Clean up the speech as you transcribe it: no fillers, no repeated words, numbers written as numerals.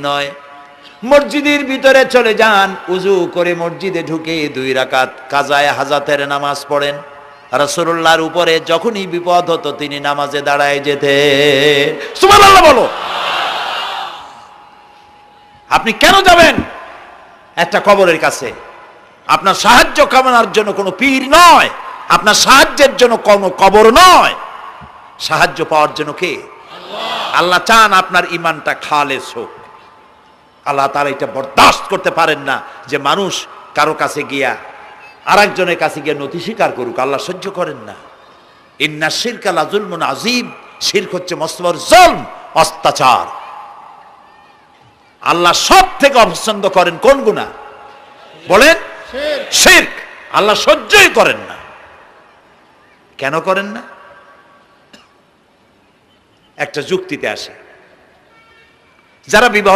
নয়। মসজিদের ভিতরে চলে যান, উজু করে মসজিদে ঢুকে 2 রাকাত কাজায়ে হাজাতের নামাজ পড়েন। রাসূলুল্লাহর উপরে যখনই বিপদ হতো তিনি নামাজে দাঁড়ায় যেতেন। সুবহানাল্লাহ বলো। আপনি কেন যাবেন একটা কবরের কাছে? আপনার সাহায্য কামনার জন্য কোনো পীর নয়, আপনার সাহায্যের জন্য কোনো কবর নয়, সাহায্য পাওয়ার জন্য কে? আল্লাহ চান আপনার ঈমানটা খালেস হোক। আল্লাহ তাআলা এটা বরদাস্ত করতে পারেন না যে মানুষ কারো কাছে গিয়া আরেকজনের কাছে গিয়ে নথি স্বীকার করুক। আল্লাহ সহ্য করেন না। ইন্না শিরকা লাযুলমুন আযীম, শিরক হচ্ছে মস্ত বড় জুলম, অত্যাচার। আল্লাহ সব থেকে অপছন্দ করেন কোন গুনাহ বলেন? শিরক। আল্লাহ সহ্যই করেন না। কেন করেন না? একটা যুক্তিতে আসে। যারা বিবাহ